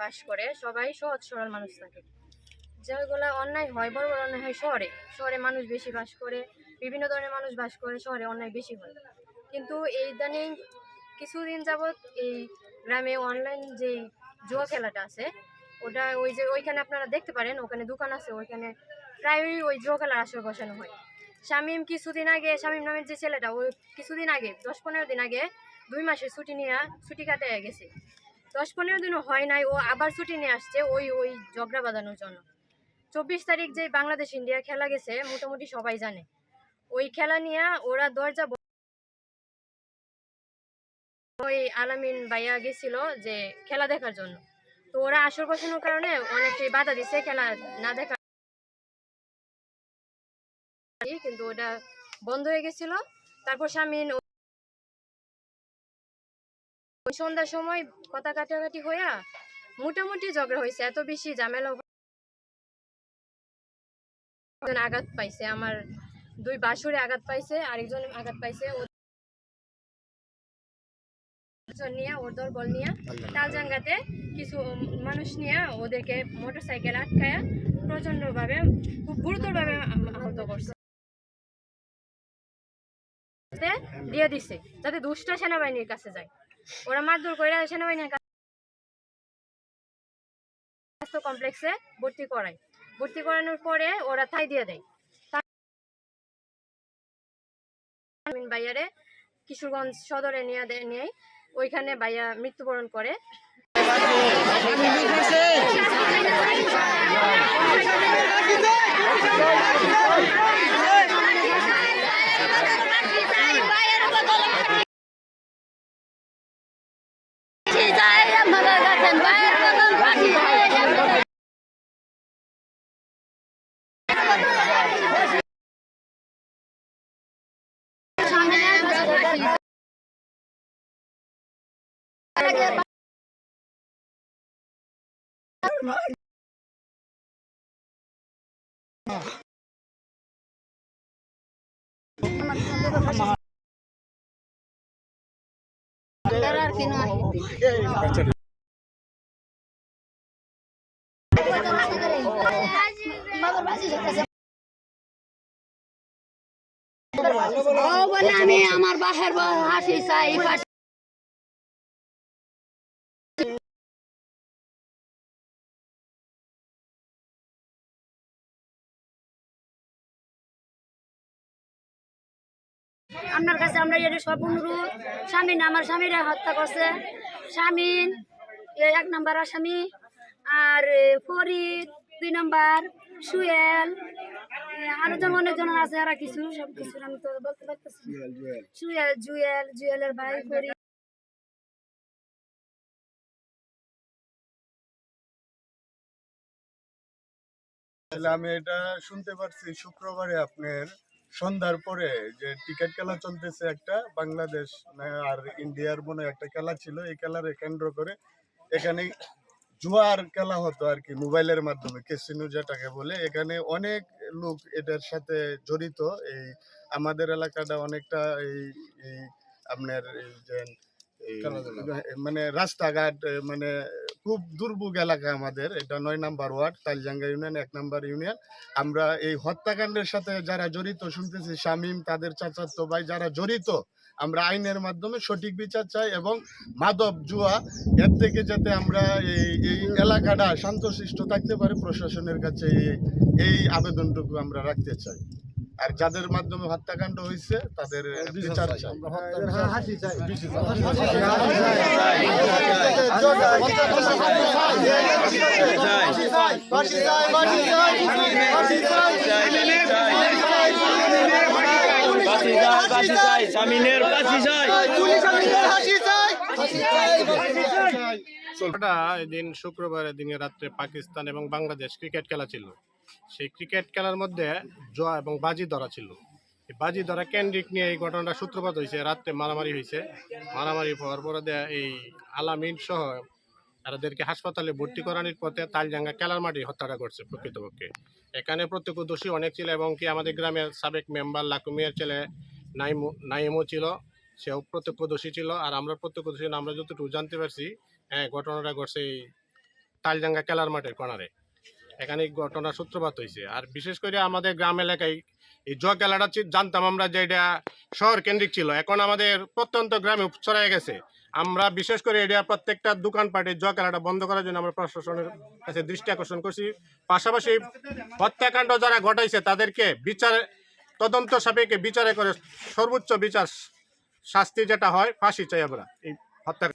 বাস করে সবাই সহজ সরল মানুষ থাকে। যেগুলো অন্যায় হয়, বড় বড় অন্যায় হয় শহরে। শহরে মানুষ বেশি বাস করে, বিভিন্ন ধরনের মানুষ বাস করে, শহরে অন্যায় বেশি হয়। কিন্তু এই ইদানিং কিছুদিন যাবৎ এই গ্রামে অনলাইন যে জুয়া খেলাটা আছে, ওটা ওই যে ওইখানে আপনারা দেখতে পারেন, ওখানে দোকান আছে, ওইখানে প্রায়ই ওই জুয়া খেলার আসর বসানো হয়। শামীম নামের যে ছেলেটা, ওই কিছুদিন আগে 10-15 দিন আগে 2 মাসের ছুটি কাটিয়ে গেছে। 10-15 দিনও হয় নাই, ও আবার ছুটি নিয়ে আসছে ওই ওই ঝগড়া বাঁধানোর জন্য। 24 তারিখ যে বাংলাদেশ ইন্ডিয়া খেলা গেছে, মোটামুটি সবাই জানে। ওই খেলা নিয়ে ওরা ওই আলামিন ভাইয়া গেছিল যে খেলা দেখার জন্য। তো ওরা আসর বসানোর কারণে অনেকেই বাধা দিচ্ছে খেলা না দেখা, কিন্তু ওটা বন্ধ হয়ে গেছিল। তারপর শামিন ওই সন্ধ্যার সময় কথা কাটাকাটি হইয়া মোটামুটি ঝগড়া হয়েছে, এত বেশি ঝামেলা, আঘাত পাইছে, আমার 2 বাসুরে আঘাত পাইছে, আরেকজন আঘাত পাইছে। নিয়ে ওর দলবল নিয়ে তালজাঙ্গাতে কিছু মানুষ নিয়ে ওদেরকে মোটরসাইকেল আটকায়া প্রচন্ডভাবে, খুব গুরুতরভাবে আহত করছে, দিয়ে দিছে যাতে দুষ্টা সেনাবাহিনীর কাছে যায়। ওরা মারধর করে সেনাবাহিনীর স্বাস্থ্য কমপ্লেক্সে ভর্তি করানোর পরে ওরা থাই দিয়ে দেয়। বাইয়ারে কিশোরগঞ্জ সদরে নিয়ে ওইখানে বাইয়া মৃত্যুবরণ করে। আমি আমার বাসার হাসি চাই। আপনার কাছে আমরা এটা সব অনুরোধ, শামিন আমার স্বামীরা হত্যা করছে, শামিন 1 নম্বর আসামি, আর ফরিদ 2 নম্বর, সুয়েল, আরো জন অনেকজন আছে, আর কিছু সব কিছু আমি তো বলতে পারতেছি। জুয়েলের ভাই ফরিদ। আমি এটা শুনতে পারছি শুক্রবারে আপনার সন্ধ্যার পরে যে টিকিট খেলা চলতেছে একটা, বাংলাদেশ আর ইন্ডিয়ার মনে একটা খেলা ছিল, এই খেলারে কেন্দ্র করে এখানে জুয়ার খেলা হতো আর কি, মোবাইলের মাধ্যমে, ক্যাসিনো যেটাকে বলে। এখানে অনেক লোক এটার সাথে জড়িত। এই আমাদের এলাকাটা অনেকটা এই এই আপনার মানে রাস্তাঘাট, মানে খুব দুর্ভোগ এলাকা আমাদের এটা। 9 নম্বর ওয়ার্ড, তালজাঙ্গা ইউনিয়ন, 1 নম্বর ইউনিয়ন। আমরা এই হত্যাকাণ্ডের সাথে যারা জড়িত শুনতেছি, শামীম, তাদের চাচাতো ভাই যারা জড়িত, আমরা আইনের মাধ্যমে সঠিক বিচার চাই, এবং মাদক জুয়া এর থেকে যাতে আমরা এই এলাকাটা শান্তশিষ্ট থাকতে পারে, প্রশাসনের কাছে এই আবেদনটুকু আমরা রাখতে চাই। আর যাদের মাধ্যমে হত্যাকাণ্ড হয়েছে তাদের বিচার চাই। এদিন শুক্রবারের দিনে রাত্রে পাকিস্তান এবং বাংলাদেশ ক্রিকেট খেলা ছিল। সেই ক্রিকেট খেলার মধ্যে জুয়া এবং বাজি ধরা ছিল। এই বাজি ধরা কেন্দ্রিক নিয়ে এই ঘটনাটা সূত্রপাত হয়েছে। রাত্রে মারামারি হয়েছে। মারামারি হওয়ার পরে এই আলামিন সহ তাদেরকে হাসপাতালে ভর্তি করানোর পথে তালজাঙ্গা খেলার মাঠে হত্যাটা করছে প্রকৃতপক্ষে। এখানে প্রত্যক্ষদর্শী অনেক ছিল, এবং কি আমাদের গ্রামের সাবেক মেম্বার লাকুমিয়ার ছেলে নাইমও ছিল, সেও প্রত্যক্ষদর্শী ছিল। আর আমরা প্রত্যক্ষদর্শী, আমরা যতটুকু জানতে পারছি, হ্যাঁ, ঘটনাটা ঘটছে এই তালজাঙ্গা খেলার মাঠের কর্নারে। এখানে এই ঘটনার সূত্রপাত হয়েছে। আর বিশেষ করে আমাদের গ্রাম এলাকায় এই জুয়া খেলাটা জানতাম আমরা যে এটা শহর কেন্দ্রিক ছিল, এখন আমাদের প্রত্যন্ত গ্রামে ছড়ায় গেছে। আমরা বিশেষ করে এটা প্রত্যেকটা দোকানপাটে জুয়া খেলাটা বন্ধ করার জন্য আমরা প্রশাসনের কাছে দৃষ্টি আকর্ষণ করছি। পাশাপাশি হত্যাকাণ্ড যারা ঘটাইছে তাদেরকে তদন্ত সাপেক্ষে বিচারে করে সর্বোচ্চ বিচার শাস্তি যেটা হয় ফাঁসি চাই আমরা এই হত্যা।